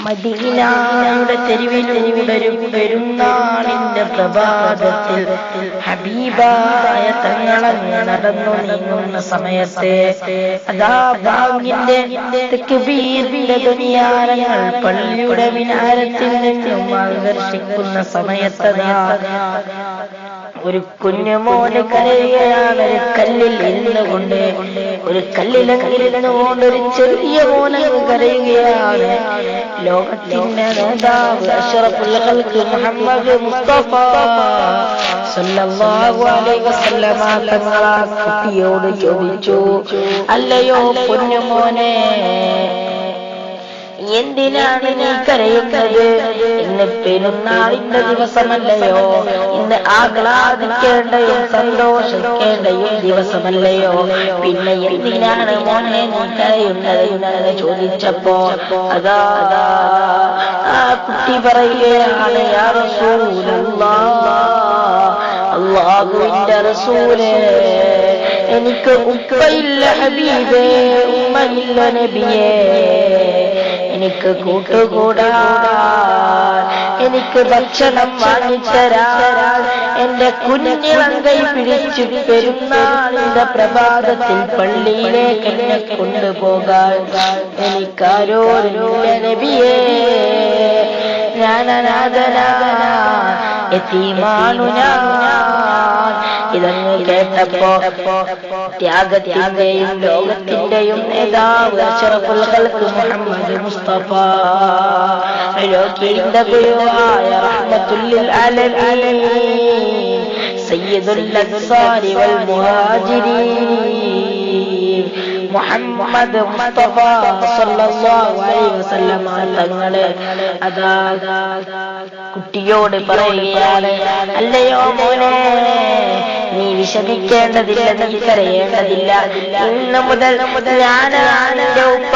മദീനയുടെ തെരുവിലൂടെ ഒരു പെരുന്നാളിന്റെ പ്രഭാതത്തിൽ ഹബീബായ തങ്ങളങ്ങ് നടന്നു നീങ്ങുന്ന സമയത്തെ അതാ ബാങ്കിന്റെ തക്ബീറിന്റെ ധ്വനിയാരങ്ങൾ പള്ളിയുടെ മിനാരത്തിൽ നിന്നും ആകർഷിക്കുന്ന സമയത്തതാ ഒരു കുഞ്ഞുമോന് കരയുകയാണ്. ഒരു കല്ലിൽ ഇരുന്നുകൊണ്ട് ഒരു കല്ലിലിരുന്നുകൊണ്ട് ഒരു ചെറിയ മോനെ കരയുകയാണ്. ലോകത്തിന്റെ നേതാവ് അഷ്റഫുൽ ഖൽഖ് മുഹമ്മദ് മുസ്തഫ സല്ലല്ലാഹു അലൈഹി വസല്ലമ തങ്ങൾ ആ കുട്ടിയോട് ചോദിച്ചു, അല്ലയോ കുഞ്ഞുമോനെ, എന്തിനാണ് നീ കരയുന്നത്? ഇന്ന് പെരുന്നാളിന്റെ ദിവസമല്ലയോ? ഇന്ന് ആഹ്ലാദിക്കേണ്ടയും സന്തോഷിക്കേണ്ടയും ദിവസമല്ലയോ? പിന്നെ എന്തിനാണ് മോനെ നീ കരയുന്നത് എന്ന് ചോദിച്ചപ്പോ അതാ ആ കുട്ടി പറയുകയാണ്, യാ റസൂലല്ലാഹ്, അല്ലാഹുവിന്റെ റസൂലേ, എനിക്ക് ഉപ്പയില്ല ഹബീബേ, ഉമ്മയില്ല നബിയേ, എനിക്ക് കൂട്ടുകൂടാൻ, എനിക്ക് ഭക്ഷണം വാങ്ങിത്തരാൻ, എന്റെ കുഞ്ഞിളം കൈ പിടിച്ച് പെരുന്നാളിന്റെ പ്രഭാതത്തിൽ പള്ളിയിലേക്ക് എന്നെ കൊണ്ടുപോകാൻ എനിക്കാരോരുമില്ല നബിയേ, ഞാൻ അനാഥനാണ്, യതീമാണു ഞാൻ. ഇതങ്ങ് കേട്ടപ്പോ ത്യാഗത്തിന്റെയും ലോകത്തിന്റെയും നേതാവ് അഷ്റഫുൽ ഖൽഖ് മുഹമ്മദ് മുസ്തഫ ലോകത്തിന്റെ ഗുരുവായ റഹ്മത്തുൽ ലിൽ ആലമീൻ സയ്യിദുൽ അൻസാരി വൽ മുഹാജിരീൻ മുഹമ്മദ് മുസ്തഫ സല്ലല്ലാഹു അലൈഹി വസല്ലം തങ്ങളെ അതാ കുട്ടിയോട് പറയുകയാണ്, അല്ലയോ മോനെ, നീ വിഷമിക്കേണ്ടതില്ല, നീ കരയേണ്ടതില്ല. ഇന്ന് മുതൽ ഞാനാണ് നിന്റെ ഉപ്പ,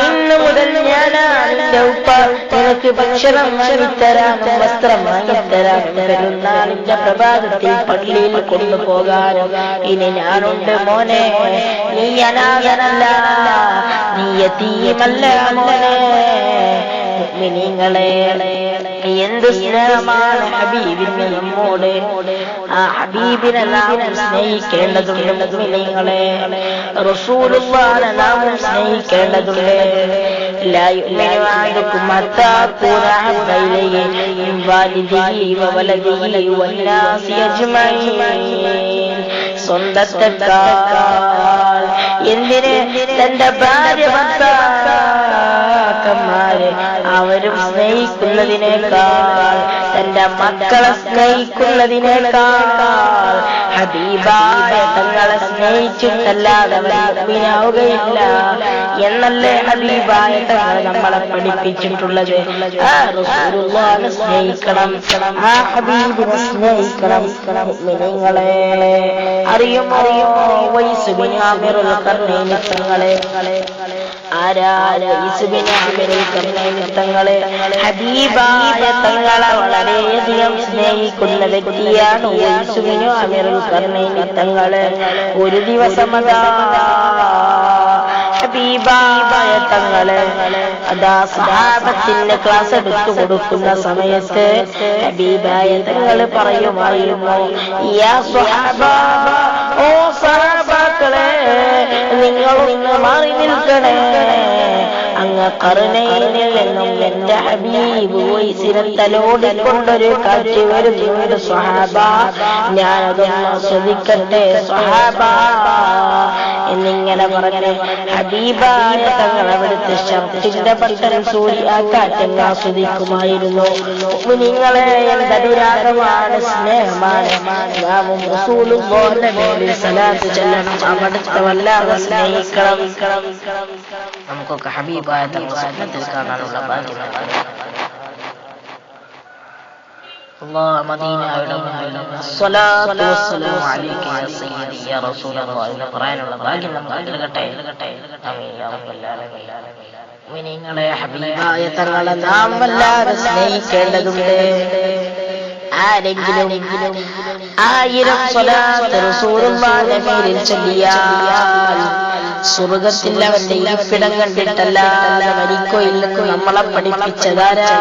ഇന്ന് മുതൽ ഞാനാണ് നിന്റെ ഉപ്പ. നിനക്ക് ഭക്ഷണം വാങ്ങിത്തരാനും വസ്ത്രം വാങ്ങിത്തരാനും പെരുന്നാളിന്റെ പ്രഭാതത്തിൽ പള്ളിയിൽ കൊണ്ടുപോകാനും ഇനി ഞാനുണ്ട് മോനെ. നീ അനാഥനല്ല, നീ യതീമല്ല മോനെ. മുഅ്മിനീങ്ങളെ, എന്ത് സ്നേഹമാണ് ഹബീബിന് നമ്മോട്. ആ ഹബീബിനെ നാം സ്നേഹിക്കേണ്ടതുണ്ട് മുഅ്മിനീങ്ങളെ. റസൂലുള്ളാഹിനെ നാം സ്നേഹിക്കേണ്ടതുണ്ട്. ലാ യുഅ്മിനു അഹദുകും ഹത്താ അകൂന അഹബ്ബ ഇലൈഹി മിൻ വാലിദിഹി വവലദിഹി വന്നാസി അജ്മഈൻ. സ്വന്തത്തെക്കാൾ എന്തിന് തന്റെ ഭാര്യ ഭർത്താക്കന്മാരെ അവരും സ്നേഹിക്കുന്നതിനേക്കാൾ, തന്റെ മക്കളെ സ്നേഹിക്കുന്നതിനേക്കാൾ ഹബീബായ തങ്ങളെ സ്നേഹിച്ചിട്ടല്ലാതെ മുഅ്മിനാവുകയില്ല എന്നല്ലേ ഹബീബായ തങ്ങൾ നമ്മളെ പഠിപ്പിച്ചിട്ടുള്ളത്. ആ റസൂലുള്ളാഹിനെ സ്നേഹിക്കണം, ആ ഹബീബിനെ സ്നേഹിക്കണം. മുഅ്മിനീങ്ങളെ, അറിയുമോ വൈസ് ബിൻ ആമിറുൽ ഖർനൈനി തങ്ങളെ? ആരാണ് വൈസ് ബിൻ ആമിറുൽ ഖർനൈനി തങ്ങളെ? ഹബീബായ തങ്ങളെ വളരെയധികം സ്നേഹിക്കുന്ന വ്യക്തിയാണ് വൈസ് ബിൻ ആമിറുൽ ഖർനൈനി തങ്ങളെ. ഒരു ദിവസം അതാ ഹബീബായ തങ്ങളെ അതാ സഹാബത്തിന് ക്ലാസ് എടുത്തു കൊടുക്കുന്ന സമയത്ത് ഹബീബായ തങ്ങൾ പറയുമായിരുന്നു, യാ സ്വഹാബ, ഓ സഹാബാക്കളെ, നിങ്ങൾ മാറി നിൽക്കണേ. അങ്ങ് ഖർനൈനിൽ നിന്നും എന്റെ ഹബീബ് വൈസിനെ തലോടിക്കൊണ്ടൊരു കാറ്റ് വരുന്നുണ്ട് സ്വഹാബ, ഞാനതൊന്ന് ആസ്വദിക്കട്ടെ സ്വഹാബ എന്നിങ്ങനെ പറഞ്ഞ് ഹബീബായ തങ്ങൾ അവിടുത്തെ ഷർട്ടിന്റെ ബട്ടൺ സൂരി ആ കാറ്റങ്ങ് ആസ്വദിക്കുമായിരുന്നു. നിങ്ങളെ എന്തനുരാഗമാണ്, സ്നേഹമാണ്. നാമും റസൂലുള്ളാഹിന്റെ മേലിൽ സലാത്ത് ചൊല്ലണം, അവിടുത്തെ വല്ലാതെ സ്നേഹിക്കണം. നമുക്കൊക്കെ ഹബീബായ തങ്ങൾ സ്വപ്നത്തിൽ കാണാനുള്ള ഭാഗ്യം അല്ലാഹ് മദീനയുടെ മുന്നിൽ അസ്സലാത്തു വസ്സലാമു അലൈക യാ സയ്യിദി യാ റസൂലല്ലാഹ് എന്ന് പറയാനുള്ള ഭാഗ്യം നമുക്ക് നൽകട്ടെ. ആമീൻ യാ റബ്ബൽ ആലമീൻ. മുഅ്മിനീങ്ങളെ, ഹബീബായ തങ്ങളെ നാം വല്ലാതെ സ്നേഹിക്കേണ്ടതുണ്ട്. ആരെങ്കിലും 1000 സ്വലാത്ത് റസൂലുള്ളാഹിന്റെ മേലിൽ ചൊല്ലിയാൽ സ്വർഗത്തിൽ അവന്റെ ഇരിപ്പിടം കണ്ടിട്ടല്ലാതെ മരിക്കുകയില്ലെന്ന് നമ്മളെ പഠിപ്പിച്ചതാരാ?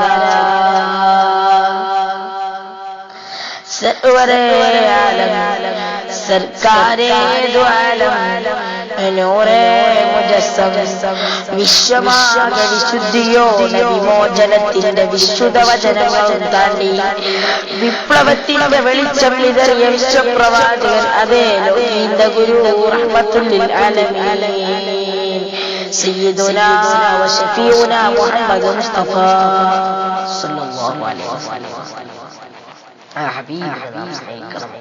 സർവരേ ആലം സർക്കാരേ ദ്വാലം നൂറേ മുജസ്സം വിശ്വമാകെ വിശുദ്ധിയോടെ വിമോചനത്തിന്റെ വിശുദ്ധ വചനങ്ങളും താണ്ടി വിപ്ലവത്തിന്റെ വെളിച്ചം വിതറിയ വിശ്വപ്രവാചകൻ അതേ ലോകീന്റെ ഗുരു റഹ്മത്തുൽ ലിൽ ആലമീൻ സയ്യിദുനാ വ ശഫീഉനാ മുഹമ്മദ് മുസ്തഫ സല്ലല്ലാഹു അലൈഹി വസല്ലം. ആ ഹബീബിനെ നാം സ്നേഹിക്കണം.